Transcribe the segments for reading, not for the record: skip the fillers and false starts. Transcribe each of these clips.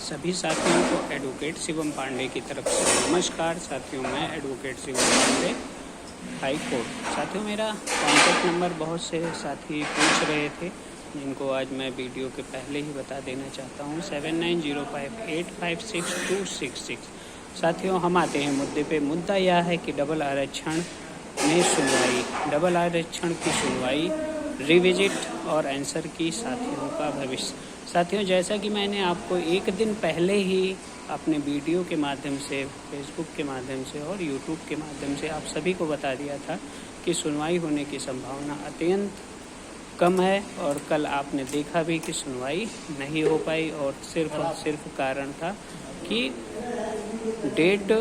सभी साथियों को एडवोकेट शिवम पांडे की तरफ से नमस्कार। साथियों, मैं advocate Shivam Pandey, High Court. साथियों, मेरा कॉन्टैक्ट नंबर बहुत से साथी पूछ रहे थे, जिनको आज मैं वीडियो के पहले ही बता देना चाहता हूँ। 7905856266। साथियों, हम आते हैं मुद्दे पे। मुद्दा यह है कि डबल आरक्षण में सुनवाई, डबल आरक्षण की सुनवाई, रिविजिट और आंसर की साथियों का भविष्य। साथियों, जैसा कि मैंने आपको एक दिन पहले ही अपने वीडियो के माध्यम से, फेसबुक के माध्यम से और यूट्यूब के माध्यम से आप सभी को बता दिया था कि सुनवाई होने की संभावना अत्यंत कम है, और कल आपने देखा भी कि सुनवाई नहीं हो पाई, और सिर्फ कारण था कि डेट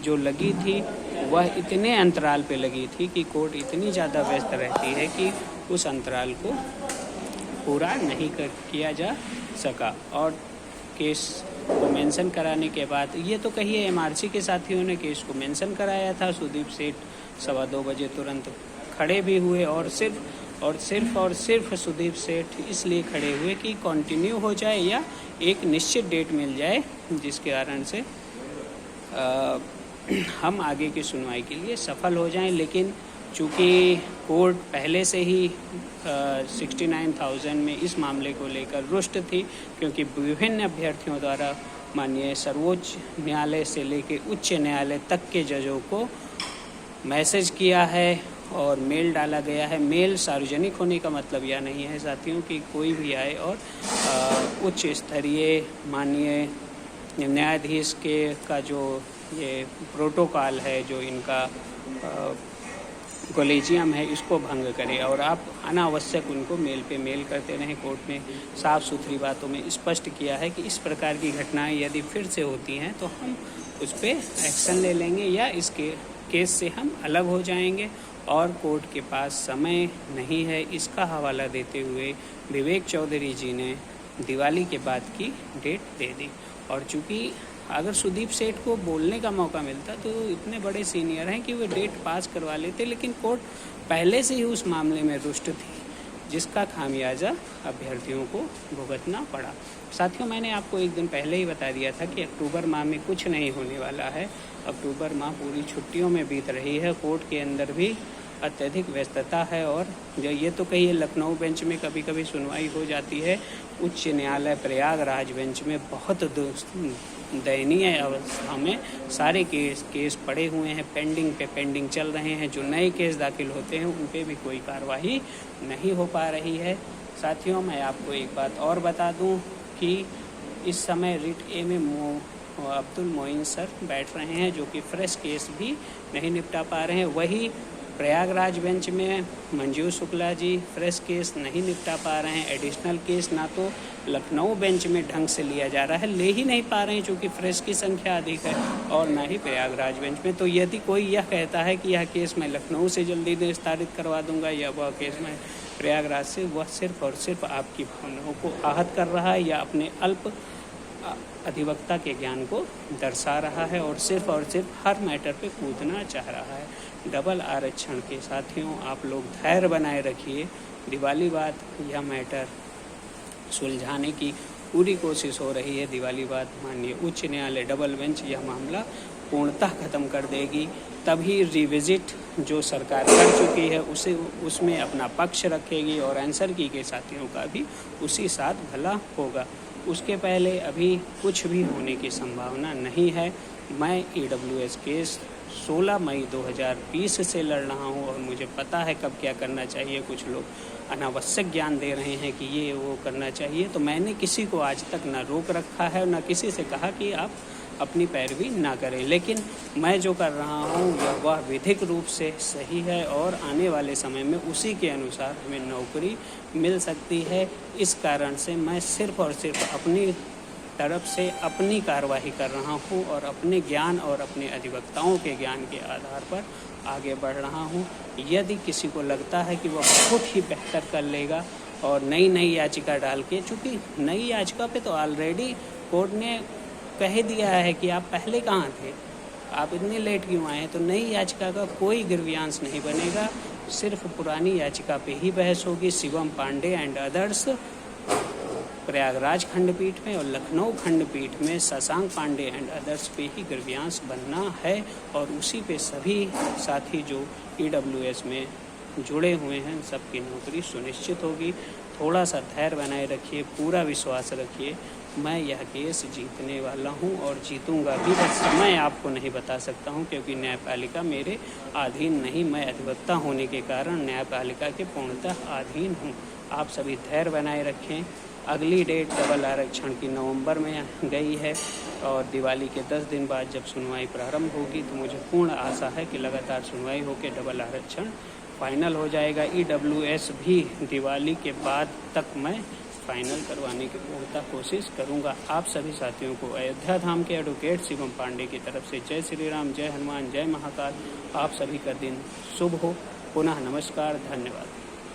जो लगी थी वह इतने अंतराल पे लगी थी कि कोर्ट इतनी ज़्यादा व्यस्त रहती है कि उस अंतराल को पूरा नहीं किया जा सका। और केस को मेंशन कराने के बाद, ये तो कहिए एमआरसी के साथियों ने केस को मेंशन कराया था। सुदीप सेठ 2:15 बजे तुरंत खड़े भी हुए, और सिर्फ सुदीप सेठ इसलिए खड़े हुए कि कंटिन्यू हो जाए या एक निश्चित डेट मिल जाए, जिसके कारण से हम आगे की सुनवाई के लिए सफल हो जाएं। लेकिन चूँकि कोर्ट पहले से ही 69,000 में इस मामले को लेकर रुष्ट थी, क्योंकि विभिन्न अभ्यर्थियों द्वारा माननीय सर्वोच्च न्यायालय से लेकर उच्च न्यायालय तक के जजों को मैसेज किया है और मेल डाला गया है। मेल सार्वजनिक होने का मतलब यह नहीं है साथियों कि कोई भी आए और उच्च स्तरीय माननीय न्यायाधीश का जो ये प्रोटोकॉल है, जो इनका कॉलेजियम है, इसको भंग करे और आप अनावश्यक उनको मेल पे मेल करते रहें। कोर्ट ने साफ सुथरी बातों में स्पष्ट किया है कि इस प्रकार की घटनाएं यदि फिर से होती हैं तो हम उस पर एक्शन ले लेंगे या इसके केस से हम अलग हो जाएंगे, और कोर्ट के पास समय नहीं है। इसका हवाला देते हुए विवेक चौधरी जी ने दिवाली के बाद की डेट दे दी। और चूँकि अगर सुदीप सेठ को बोलने का मौका मिलता तो इतने बड़े सीनियर हैं कि वे डेट पास करवा लेते, लेकिन कोर्ट पहले से ही उस मामले में रुष्ट थी, जिसका खामियाजा अभ्यर्थियों को भुगतना पड़ा। साथियों, मैंने आपको एक दिन पहले ही बता दिया था कि अक्टूबर माह में कुछ नहीं होने वाला है। अक्टूबर माह पूरी छुट्टियों में बीत रही है। कोर्ट के अंदर भी अत्यधिक व्यस्तता है, और जो ये तो कहिए लखनऊ बेंच में कभी कभी सुनवाई हो जाती है, उच्च न्यायालय प्रयागराज बेंच में बहुत दयनीय अवस्था में सारे केस पड़े हुए हैं, पेंडिंग चल रहे हैं। जो नए केस दाखिल होते हैं उन पे भी कोई कार्रवाई नहीं हो पा रही है। साथियों, मैं आपको एक बात और बता दूं कि इस समय रिट ए में अब्दुल मोइन सर बैठ रहे हैं, जो कि फ्रेश केस भी नहीं निपटा पा रहे हैं। वही प्रयागराज बेंच में मंजू शुक्ला जी फ्रेश केस नहीं निपटा पा रहे हैं। एडिशनल केस ना तो लखनऊ बेंच में ढंग से लिया जा रहा है, ले ही नहीं पा रहे हैं चूँकि फ्रेश की संख्या अधिक है, और ना ही प्रयागराज बेंच में। तो यदि कोई यह कहता है कि यह केस मैं लखनऊ से जल्दी निस्तारित करवा दूंगा या वह केस मैं प्रयागराज से, वह सिर्फ और सिर्फ आपकी भावनाओं को आहत कर रहा है या अपने अल्प अधिवक्ता के ज्ञान को दर्शा रहा है, और सिर्फ हर मैटर पे कूदना चाह रहा है। डबल आरक्षण के साथियों, आप लोग धैर्य बनाए रखिए। दिवाली बाद यह मैटर सुलझाने की पूरी कोशिश हो रही है। दिवाली बाद माननीय उच्च न्यायालय डबल बेंच यह मामला पूर्णतः खत्म कर देगी। तभी रिविजिट जो सरकार कर चुकी है उसमें अपना पक्ष रखेगी, और आंसर की के साथियों का भी उसी साथ भला होगा। उसके पहले अभी कुछ भी होने की संभावना नहीं है। मैं EWS केस 16 मई 2020 से लड़ रहा हूं, और मुझे पता है कब क्या करना चाहिए। कुछ लोग अनावश्यक ज्ञान दे रहे हैं कि ये वो करना चाहिए, तो मैंने किसी को आज तक ना रोक रखा है, ना किसी से कहा कि आप अपनी पैरवी ना करें। लेकिन मैं जो कर रहा हूँ वह विधिक रूप से सही है, और आने वाले समय में उसी के अनुसार हमें नौकरी मिल सकती है। इस कारण से मैं सिर्फ और सिर्फ अपनी तरफ से अपनी कार्रवाई कर रहा हूँ, और अपने ज्ञान और अपने अधिवक्ताओं के ज्ञान के आधार पर आगे बढ़ रहा हूँ। यदि किसी को लगता है कि वह बहुत ही बेहतर कर लेगा और नई याचिका डाल के, चूँकि नई याचिका पे तो ऑलरेडी कोर्ट ने कह दिया है कि आप पहले कहाँ थे, आप इतने लेट क्यों आए हैं, तो नई याचिका का कोई गिरवियांश नहीं बनेगा, सिर्फ पुरानी याचिका पे ही बहस होगी। शिवम पांडे एंड अदर्स प्रयागराज खंडपीठ में और लखनऊ खंडपीठ में शशांक पांडे एंड अदर्स पे ही ग्रीवांस बनना है और उसी पे सभी साथी जो EWS में जुड़े हुए हैं सबकी नौकरी सुनिश्चित होगी। थोड़ा सा धैर्य बनाए रखिए, पूरा विश्वास रखिए, मैं यह केस जीतने वाला हूं और जीतूंगा भी, बस समय आपको नहीं बता सकता हूं क्योंकि न्यायपालिका मेरे अधीन नहीं, मैं अधिवक्ता होने के कारण न्यायपालिका के पूर्णतः अधीन हूं। आप सभी धैर्य बनाए रखें। अगली डेट डबल आरक्षण की नवंबर में गई है और दिवाली के 10 दिन बाद जब सुनवाई प्रारंभ होगी तो मुझे पूर्ण आशा है कि लगातार सुनवाई होकर डबल आरक्षण फाइनल हो जाएगा। EWS भी दिवाली के बाद तक मैं फाइनल करवाने की पूर्णतः कोशिश करूंगा। आप सभी साथियों को अयोध्या धाम के एडवोकेट शिवम पांडे की तरफ से जय श्री राम, जय हनुमान, जय महाकाल। आप सभी का दिन शुभ हो। पुनः नमस्कार, धन्यवाद।